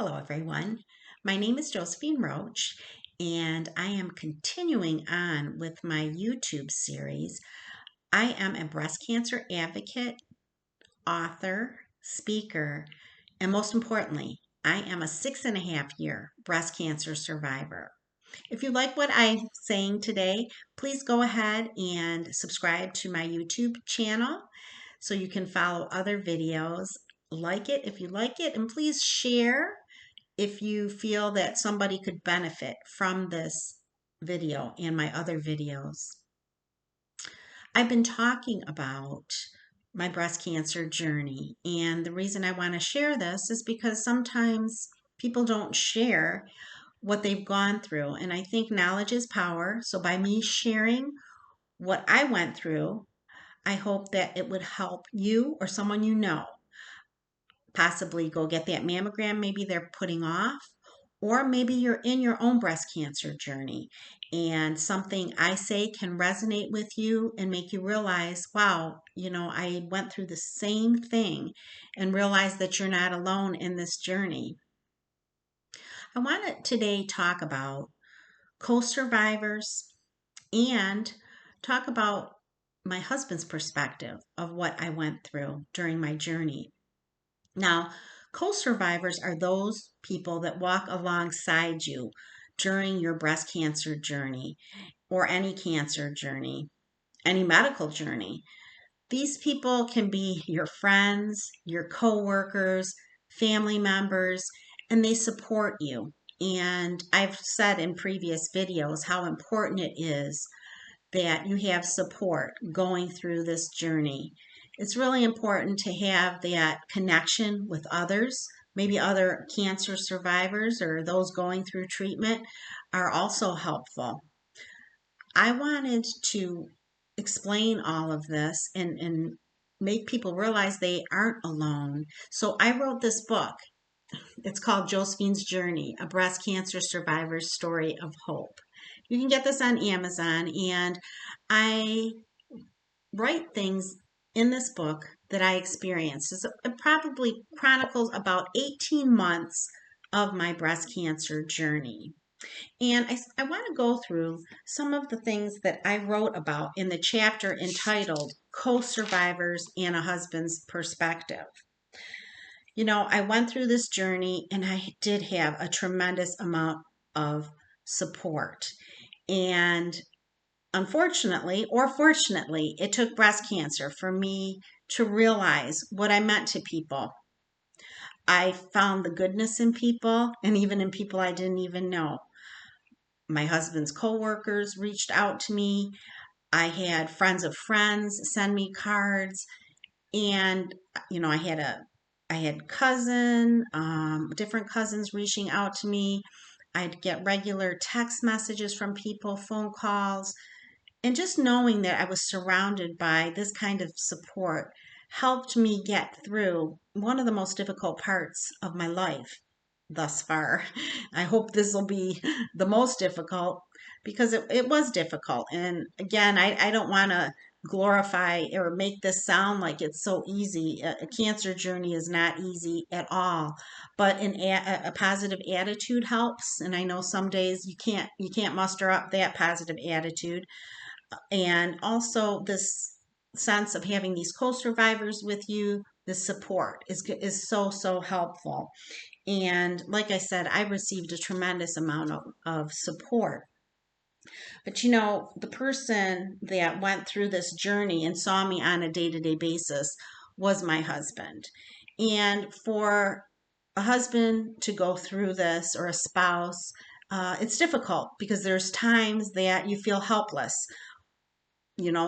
Hello, everyone. My name is Josephine Roach, and I am continuing on with my YouTube series. I am a breast cancer advocate, author, speaker, and most importantly, I am a 6.5 year breast cancer survivor. If you like what I'm saying today, please go ahead and subscribe to my YouTube channel so you can follow other videos. Like it if you like it, and please share if you feel that somebody could benefit from this video and my other videos. I've been talking about my breast cancer journey, and the reason I want to share this is because sometimes people don't share what they've gone through, and I think knowledge is power. So by me sharing what I went through, I hope that it would help you or someone you know possibly go get that mammogram maybe they're putting off, or maybe you're in your own breast cancer journey and something I say can resonate with you and make you realize, wow, I went through the same thing, and realize that you're not alone in this journey. I want to today talk about co-survivors and talk about my husband's perspective of what I went through during my journey. Now, co-survivors are those people that walk alongside you during your breast cancer journey or any cancer journey, any medical journey. These people can be your friends, your coworkers, family members, and they support you. And I've said in previous videos how important it is that you have support going through this journey. It's really important to have that connection with others. Maybe other cancer survivors or those going through treatment are also helpful. I wanted to explain all of this and make people realize they aren't alone. So I wrote this book. It's called Josephine's Journey, a breast cancer survivor's story of hope. You can get this on Amazon, and I write things in this book that I experienced. It probably chronicles about 18 months of my breast cancer journey. And I want to go through some of the things that I wrote about in the chapter entitled Co-Survivors and a Husband's Perspective. I went through this journey and I did have a tremendous amount of support. And unfortunately, or fortunately, it took breast cancer for me to realize what I meant to people. I found the goodness in people, and even in people I didn't even know. My husband's coworkers reached out to me. I had friends of friends send me cards, and I had different cousins reaching out to me. I'd get regular text messages from people, phone calls. And just knowing that I was surrounded by this kind of support helped me get through one of the most difficult parts of my life thus far. I hope this will be the most difficult, because it was difficult. And again, I don't want to glorify or make this sound like it's so easy. A cancer journey is not easy at all, but a positive attitude helps. And I know some days you can't muster up that positive attitude, and also this sense of having these co-survivors with you. The support is so helpful. And like I said, I received a tremendous amount of support. But the person that went through this journey and saw me on a day-to-day basis was my husband. And for a husband to go through this, or a spouse, it's difficult because there's times that you feel helpless.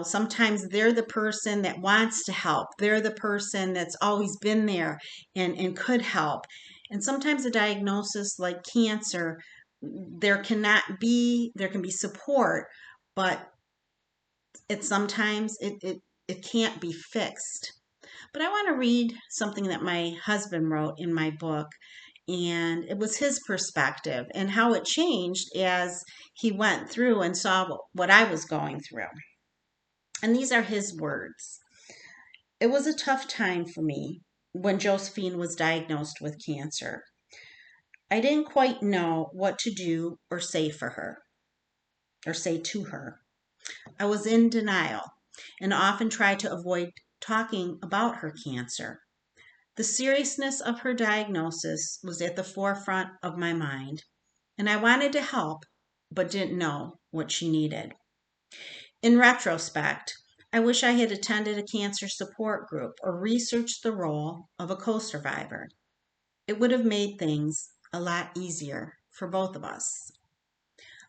Sometimes they're the person that wants to help. They're the person that's always been there and could help. And sometimes a diagnosis like cancer, there can be support, but it can't be fixed. But I want to read something that my husband wrote in my book, and it was his perspective and how it changed as he went through and saw what I was going through. And these are his words. It was a tough time for me when Josephine was diagnosed with cancer. I didn't quite know what to do or say for her, or say to her. I was in denial and often tried to avoid talking about her cancer. The seriousness of her diagnosis was at the forefront of my mind, and I wanted to help but didn't know what she needed. In retrospect, I wish I had attended a cancer support group or researched the role of a co survivor. It would have made things a lot easier for both of us.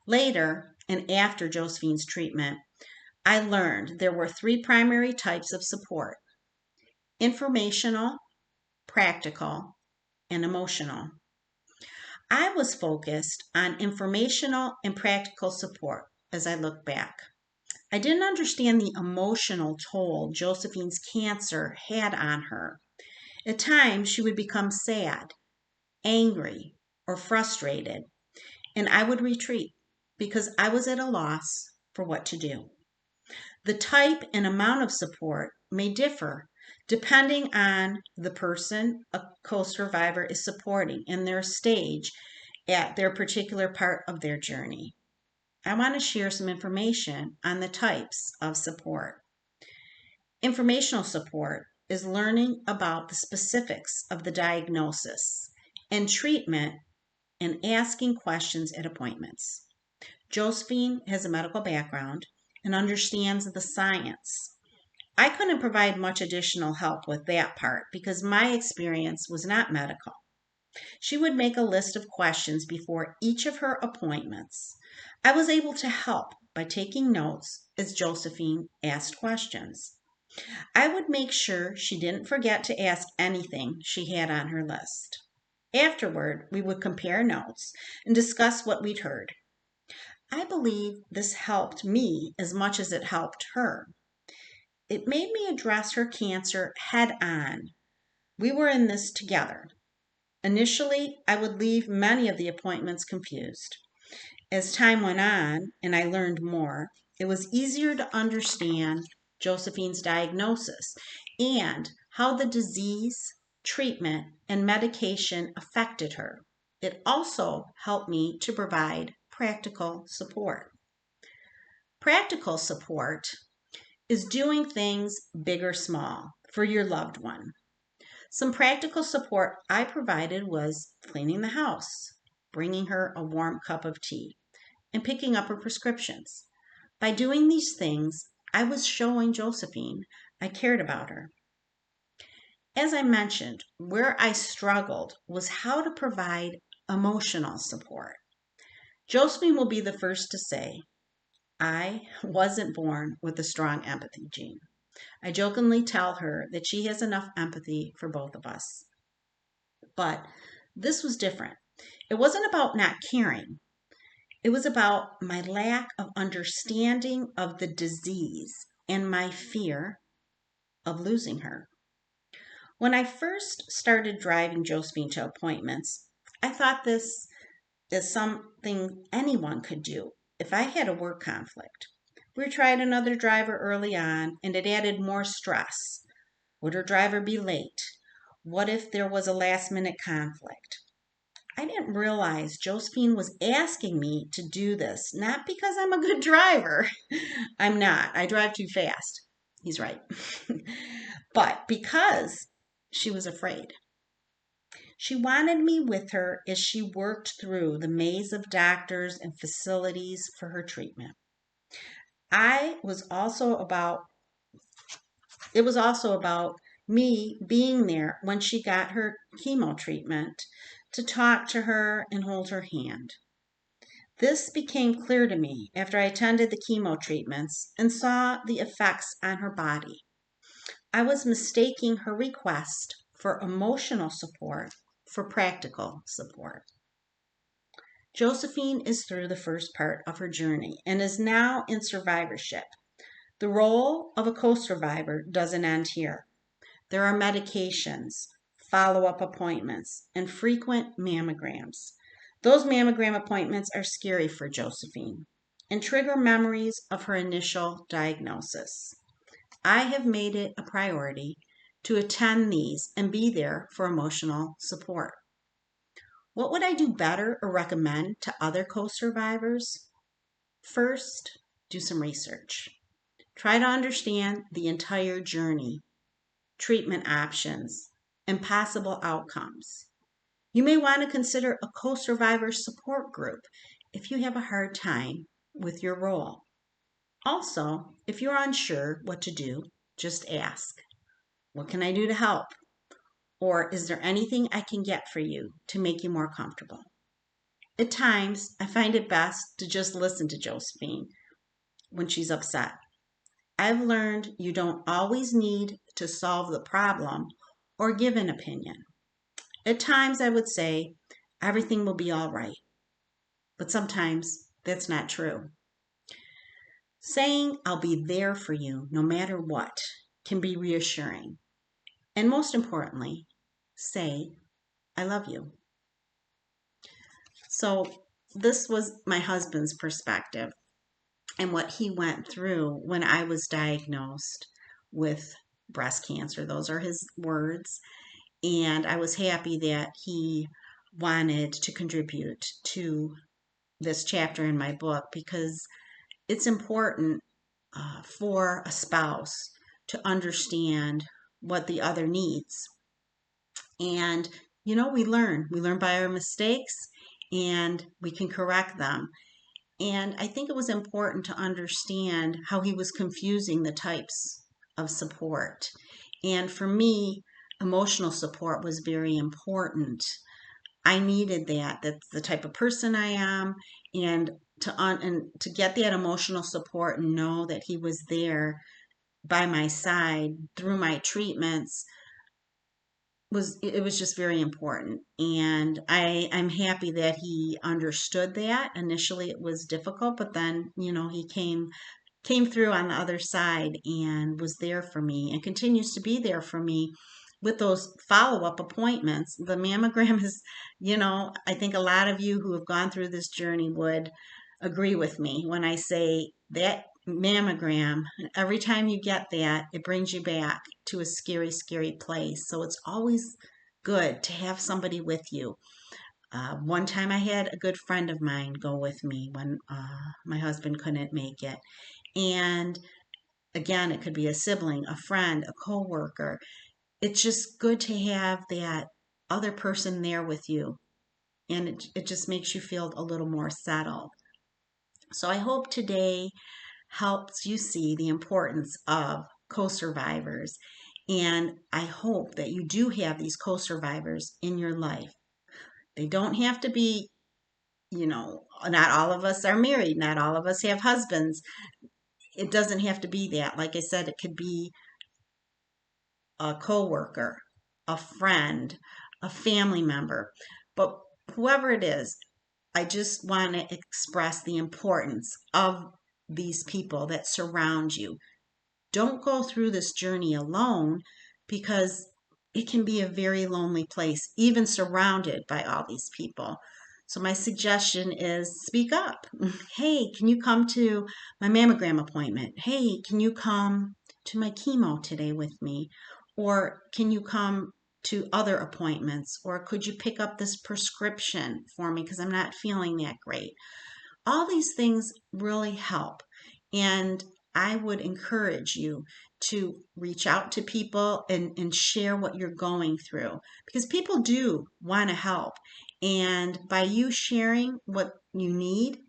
Later, and after Josephine's treatment, I learned there were three primary types of support: informational, practical, and emotional. I was focused on informational and practical support as I look back. I didn't understand the emotional toll Josephine's cancer had on her. At times, she would become sad, angry, or frustrated, and I would retreat because I was at a loss for what to do. The type and amount of support may differ depending on the person a co survivor is supporting and their stage at their particular part of their journey. I want to share some information on the types of support. Informational support is learning about the specifics of the diagnosis and treatment and asking questions at appointments. Josephine has a medical background and understands the science. I couldn't provide much additional help with that part because my experience was not medical. She would make a list of questions before each of her appointments. I was able to help by taking notes as Josephine asked questions. I would make sure she didn't forget to ask anything she had on her list. Afterward, we would compare notes and discuss what we'd heard. I believe this helped me as much as it helped her. It made me address her cancer head on. We were in this together. Initially, I would leave many of the appointments confused. As time went on and I learned more, it was easier to understand Josephine's diagnosis and how the disease, treatment, and medication affected her. It also helped me to provide practical support. Practical support is doing things big or small for your loved one. Some practical support I provided was cleaning the house, bringing her a warm cup of tea, and picking up her prescriptions. By doing these things, I was showing Josephine I cared about her. As I mentioned, where I struggled was how to provide emotional support. Josephine will be the first to say, I wasn't born with a strong empathy gene. I jokingly tell her that she has enough empathy for both of us. But this was different. It wasn't about not caring. It was about my lack of understanding of the disease and my fear of losing her. When I first started driving Josephine to appointments, I thought this is something anyone could do if I had a work conflict. We tried another driver early on, and it added more stress. Would her driver be late? What if there was a last minute conflict? I didn't realize Josephine was asking me to do this, not because I'm a good driver. I'm not. I drive too fast. He's right. But because she was afraid. She wanted me with her as she worked through the maze of doctors and facilities for her treatment. I was also about It was also about me being there when she got her chemo treatment to talk to her and hold her hand. This became clear to me after I attended the chemo treatments and saw the effects on her body. I was mistaking her request for emotional support for practical support. Josephine is through the first part of her journey and is now in survivorship. The role of a co survivor doesn't end here. There are medications, follow up appointments, and frequent mammograms. Those mammogram appointments are scary for Josephine and trigger memories of her initial diagnosis. I have made it a priority to attend these and be there for emotional support. What would I do better or recommend to other co-survivors? First, do some research. Try to understand the entire journey, treatment options, and possible outcomes. You may want to consider a co-survivor support group if you have a hard time with your role. Also, if you're unsure what to do, just ask, what can I do to help? Or is there anything I can get for you to make you more comfortable? At times, I find it best to just listen to Josephine when she's upset. I've learned you don't always need to solve the problem or give an opinion. At times, I would say everything will be all right, but sometimes that's not true. Saying I'll be there for you no matter what can be reassuring. And most importantly, say I love you. So, this was my husband's perspective and what he went through when I was diagnosed with breast cancer. Those are his words. And I was happy that he wanted to contribute to this chapter in my book because it's important for a spouse to understand what the other needs. And, we learn. We learn by our mistakes and we can correct them. And I think it was important to understand how he was confusing the types of support. And for me, emotional support was very important. I needed that. That's the type of person I am. And to get that emotional support and know that he was there by my side through my treatments was just very important. And I'm happy that he understood that. Initially it was difficult, but then, he came through on the other side and was there for me and continues to be there for me with those follow-up appointments. The mammogram is, I think a lot of you who have gone through this journey would agree with me when I say that mammogram, every time you get that, it brings you back to a scary, scary place. So it's always good to have somebody with you. One time I had a good friend of mine go with me when my husband couldn't make it. And again, it could be a sibling, a friend, a coworker. It's just good to have that other person there with you. And it just makes you feel a little more settled. So I hope today helps you see the importance of co-survivors. And I hope that you do have these co-survivors in your life. They don't have to be, not all of us are married. Not all of us have husbands. It doesn't have to be that. Like I said, it could be a coworker, a friend, a family member. But whoever it is, I just want to express the importance of these people that surround you. Don't go through this journey alone because it can be a very lonely place, even surrounded by all these people. So my suggestion is speak up. Hey, can you come to my mammogram appointment? Hey, can you come to my chemo today with me? Or can you come to other appointments? Or could you pick up this prescription for me because I'm not feeling that great? All these things really help. And I would encourage you to reach out to people and share what you're going through because people do want to help. And by you sharing what you need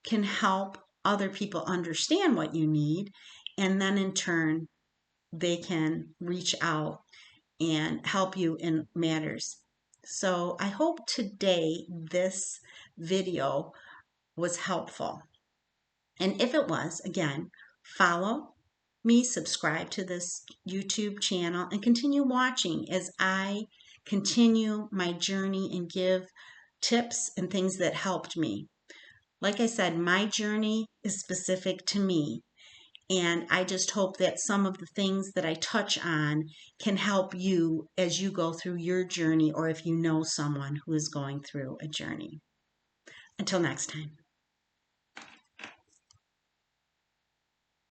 can help other people understand what you need. And then in turn, they can reach out and help you in matters. So I hope today this video was helpful. And if it was, again, follow me, subscribe to this YouTube channel, and continue watching as I continue my journey and give tips and things that helped me. Like I said, my journey is specific to me. And I just hope that some of the things that I touch on can help you as you go through your journey or if you know someone who is going through a journey. Until next time.